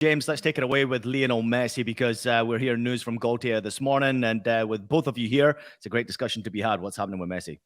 James, let's take it away with Lionel Messi because we're hearing news from Gaultier this morning. And with both of you here, it's a great discussion to be had. What's happening with Messi?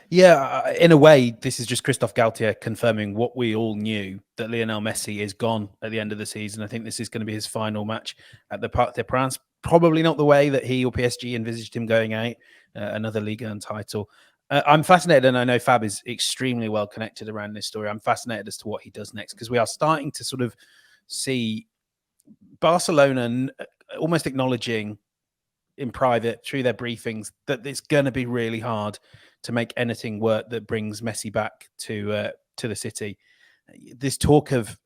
Yeah, in a way, this is just Christophe Galtier confirming what we all knew, that Lionel Messi is gone at the end of the season. I think this is going to be his final match at the Parc des Princes. Probably not the way that he or PSG envisaged him going out, another Ligue 1 title. I'm fascinated, and I know Fab is extremely well connected around this story. I'm fascinated as to what he does next, because we are starting to sort of see Barcelona almost acknowledging in private through their briefings that it's going to be really hard to make anything work that brings Messi back to the city. This talk of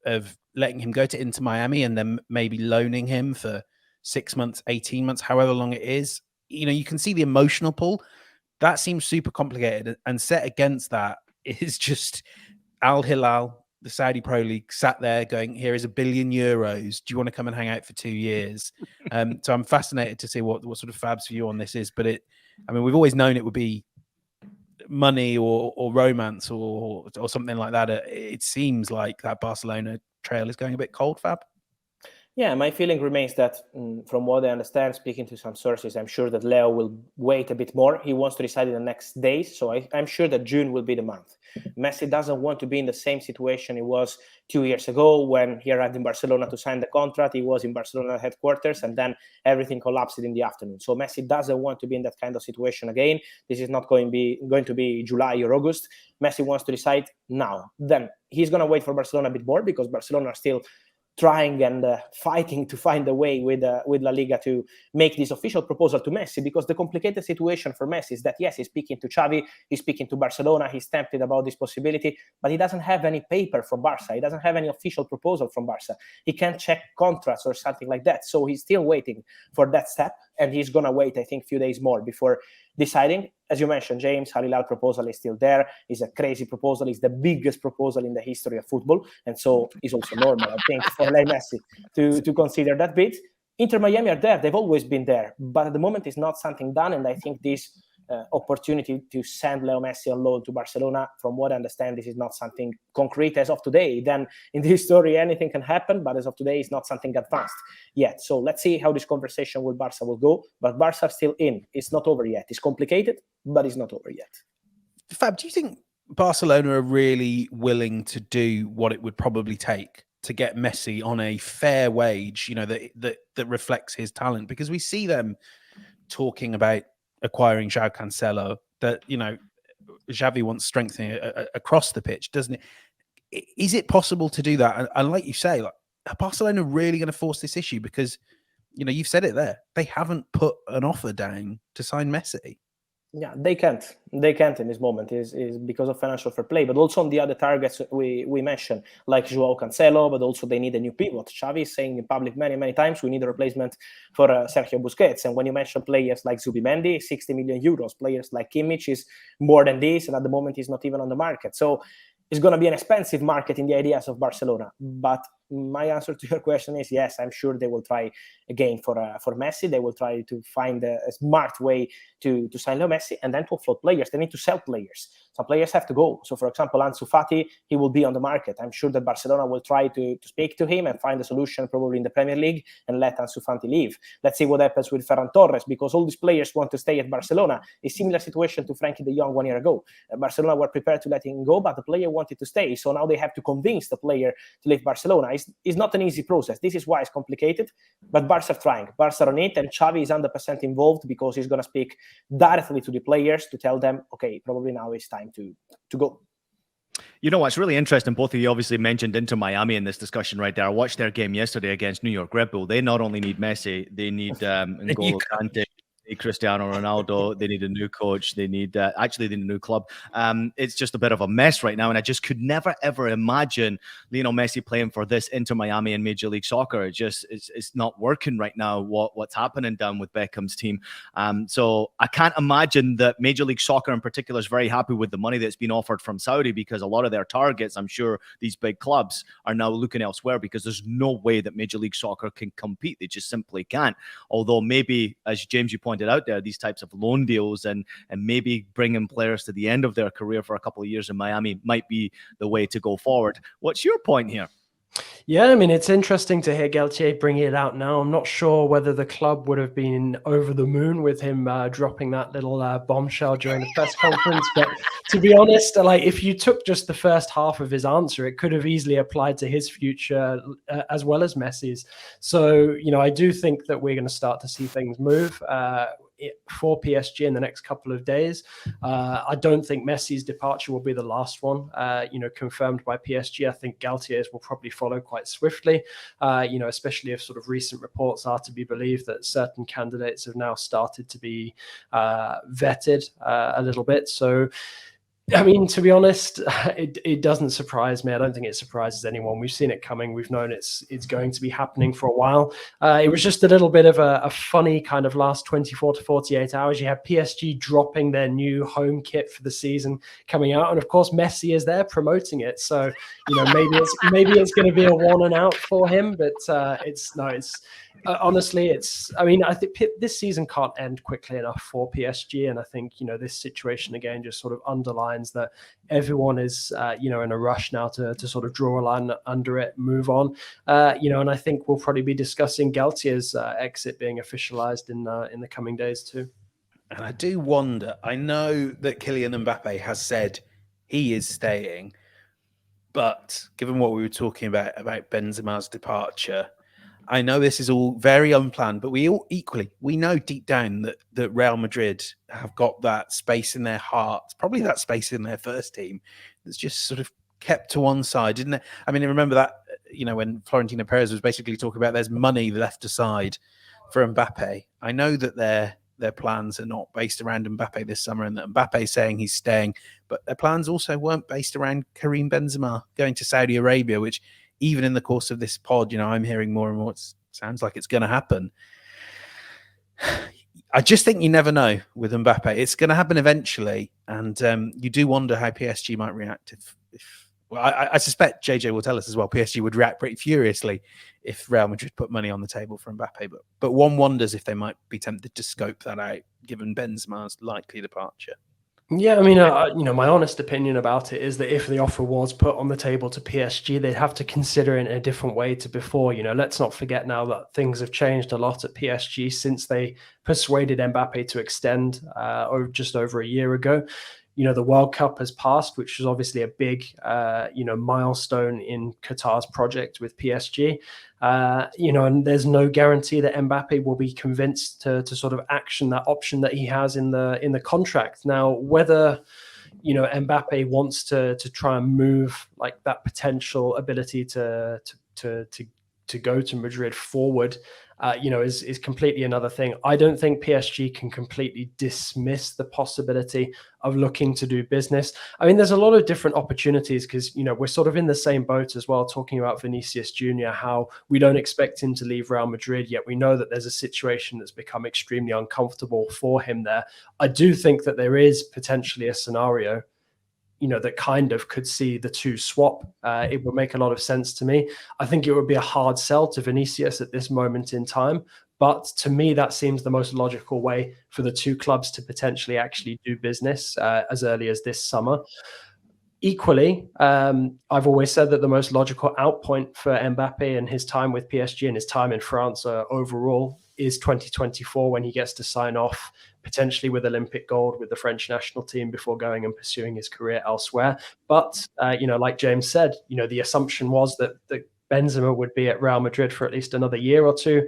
letting him go to Inter Miami and then maybe loaning him for 6 months, 18 months, however long it is, you can see the emotional pull. That seems super complicated, and set against that is just Al Hilal, the Saudi Pro League, sat there going, here is €1 billion. Do you want to come and hang out for 2 years? So I'm fascinated to see what sort of Fab's view on this is. But we've always known it would be money or romance or something like that. It seems like that Barcelona trail is going a bit cold, Fab. Yeah, my feeling remains that from what I understand, speaking to some sources, I'm sure that Leo will wait a bit more. He wants to decide in the next days. So I'm sure that June will be the month. Messi doesn't want to be in the same situation he was 2 years ago when he arrived in Barcelona to sign the contract. He was in Barcelona headquarters and then everything collapsed in the afternoon. So Messi doesn't want to be in that kind of situation again. This is not going to be July or August. Messi wants to decide now. Then he's going to wait for Barcelona a bit more because Barcelona are still trying and fighting to find a way with La Liga to make this official proposal to Messi, because the complicated situation for Messi is that, yes, he's speaking to Xavi, he's speaking to Barcelona, he's tempted about this possibility, but he doesn't have any paper from Barca. He doesn't have any official proposal from Barca. He can't check contracts or something like that. So he's still waiting for that step, and he's going to wait, I think, a few days more before deciding. As you mentioned, James, Al Hilal proposal is still there. It's a crazy proposal. It's the biggest proposal in the history of football. And so it's also normal, I think, for Lionel Messi to consider that bid. Inter Miami are there. They've always been there. But at the moment, it's not something done. And I think this opportunity to send Leo Messi on loan to Barcelona, from what I understand, this is not something concrete as of today. Then in this story, anything can happen. But as of today, it's not something advanced yet. So let's see how this conversation with Barca will go. But Barca are still in. It's not over yet. It's complicated, but it's not over yet. Fab, do you think Barcelona are really willing to do what it would probably take to get Messi on a fair wage, that reflects his talent? Because we see them talking about acquiring João Cancelo, that, Xavi wants strengthening across the pitch, doesn't it? Is it possible to do that? And like you say, are Barcelona really going to force this issue? Because, you've said it there. They haven't put an offer down to sign Messi. Yeah, they can't. They can't in this moment is because of financial fair play, but also on the other targets we mentioned, like João Cancelo, but also they need a new pivot. Xavi is saying in public many times we need a replacement for Sergio Busquets. And when you mention players like Zubimendi, 60 million euros, players like Kimmich is more than this, and at the moment he's not even on the market. So it's going to be an expensive market in the ideas of Barcelona. But my answer to your question is yes, I'm sure they will try again for Messi. They will try to find a smart way to sign Leo Messi and then to offload players. They need to sell players. Some players have to go. So, for example, Ansu Fati, he will be on the market. I'm sure that Barcelona will try to speak to him and find a solution probably in the Premier League and let Ansu Fati leave. Let's see what happens with Ferran Torres, because all these players want to stay at Barcelona. A similar situation to Frankie de Jong 1 year ago. Barcelona were prepared to let him go, but the player wanted to stay. So now they have to convince the player to leave Barcelona. It's not an easy process. This is why it's complicated, but Barca are trying. Barca are on it, and Xavi is 100% involved because he's going to speak directly to the players to tell them, okay, probably now it's time to go. You know what's really interesting? Both of you obviously mentioned Inter Miami in this discussion right there. I watched their game yesterday against New York Red Bull. They not only need Messi, they need N'Golo Kante, Cristiano Ronaldo. They need a new coach. They need actually they need a new club. It's just a bit of a mess right now, and I just could never ever imagine Lionel Messi playing for this Inter Miami in Major League Soccer. It's not working right now. What's happening down with Beckham's team? So I can't imagine that Major League Soccer in particular is very happy with the money that's been offered from Saudi, because a lot of their targets, I'm sure these big clubs are now looking elsewhere because there's no way that Major League Soccer can compete. They just simply can't. Although maybe, as James, you pointed out there, these types of loan deals and maybe bringing players to the end of their career for a couple of years in Miami might be the way to go forward. What's your point here? Yeah, I mean, it's interesting to hear Galtier bringing it out now. I'm not sure whether the club would have been over the moon with him dropping that little bombshell during the press conference. But to be honest, like if you took just the first half of his answer, it could have easily applied to his future as well as Messi's. So, I do think that we're going to start to see things move for PSG in the next couple of days. I don't think Messi's departure will be the last one, confirmed by PSG. I think Galtier's will probably follow quite swiftly, especially if sort of recent reports are to be believed that certain candidates have now started to be vetted a little bit. So, I mean, to be honest, it doesn't surprise me. I don't think it surprises anyone. We've seen it coming. We've known it's going to be happening for a while. It was just a little bit of a funny kind of last 24 to 48 hours. You have PSG dropping their new home kit for the season coming out, and of course Messi is there promoting it. So maybe it's going to be a one and out for him, but honestly, I think this season can't end quickly enough for PSG. And I think, this situation again just sort of underlines that everyone is, in a rush now to sort of draw a line under it, move on. And I think we'll probably be discussing Galtier's exit being officialized in the coming days too. And I do wonder, I know that Kylian Mbappe has said he is staying, but given what we were talking about Benzema's departure, I know this is all very unplanned, but we know deep down that Real Madrid have got that space in their hearts, probably that space in their first team that's just sort of kept to one side, didn't it? I mean, remember that, when Florentino Perez was basically talking about there's money left aside for Mbappe. I know that their plans are not based around Mbappe this summer, and that Mbappe's saying he's staying, but their plans also weren't based around Karim Benzema going to Saudi Arabia, which even in the course of this pod, I'm hearing more and more. It sounds like it's going to happen. I just think you never know with Mbappe. It's going to happen eventually, and you do wonder how PSG might react if I suspect JJ will tell us as well. PSG would react pretty furiously if Real Madrid put money on the table for Mbappe, but one wonders if they might be tempted to scope that out given Benzema's likely departure. Yeah, I mean, my honest opinion about it is that if the offer was put on the table to PSG, they'd have to consider it in a different way to before. Let's not forget now that things have changed a lot at PSG since they persuaded Mbappe to extend just over a year ago. The World Cup has passed, which is obviously a big, milestone in Qatar's project with PSG. And there's no guarantee that Mbappe will be convinced to sort of action that option that he has in the contract. Now, whether Mbappe wants to try and move like that potential ability to go to Madrid forward, is completely another thing. I don't think PSG can completely dismiss the possibility of looking to do business. I mean, there's a lot of different opportunities because, we're sort of in the same boat as well, talking about Vinicius Jr., how we don't expect him to leave Real Madrid, yet we know that there's a situation that's become extremely uncomfortable for him there. I do think that there is potentially a scenario that kind of could see the two swap. It would make a lot of sense to me. I think it would be a hard sell to Vinicius at this moment in time. But to me, that seems the most logical way for the two clubs to potentially actually do business as early as this summer. Equally, I've always said that the most logical outpoint for Mbappe and his time with PSG and his time in France overall is 2024 when he gets to sign off potentially with Olympic gold with the French national team before going and pursuing his career elsewhere. But, like James said, the assumption was that Benzema would be at Real Madrid for at least another year or two.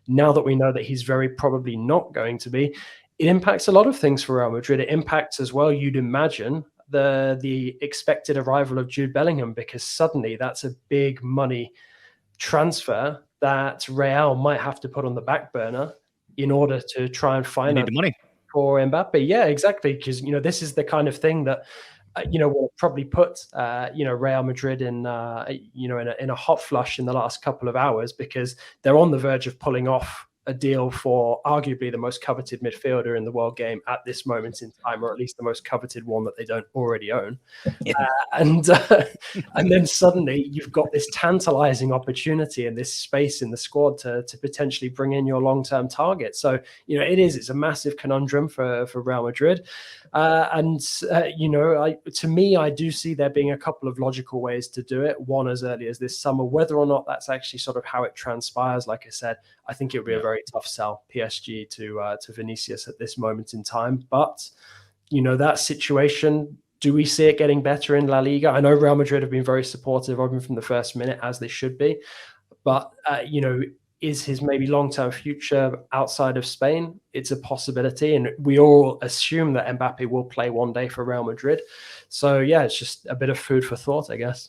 Now that we know that he's very probably not going to be, it impacts a lot of things for Real Madrid. It impacts as well, you'd imagine, the expected arrival of Jude Bellingham, because suddenly that's a big money transfer that Real might have to put on the back burner in order to try and finance the money for Mbappe. Yeah, exactly. Because, this is the kind of thing that, will probably put, Real Madrid in a hot flush in the last couple of hours, because they're on the verge of pulling off a deal for arguably the most coveted midfielder in the world game at this moment in time, or at least the most coveted one that they don't already own. Yeah. And then suddenly you've got this tantalizing opportunity and this space in the squad to potentially bring in your long-term target. So, it's a massive conundrum for Real Madrid. To me, I do see there being a couple of logical ways to do it. One, as early as this summer. Whether or not that's actually sort of how it transpires, like I said, I think it would be a very tough sell, PSG to Vinicius at this moment in time. But that situation, do we see it getting better in La Liga? I know Real Madrid have been very supportive of him from the first minute, as they should be. But, is his maybe long-term future outside of Spain? It's a possibility. And we all assume that Mbappe will play one day for Real Madrid. So, yeah, it's just a bit of food for thought, I guess.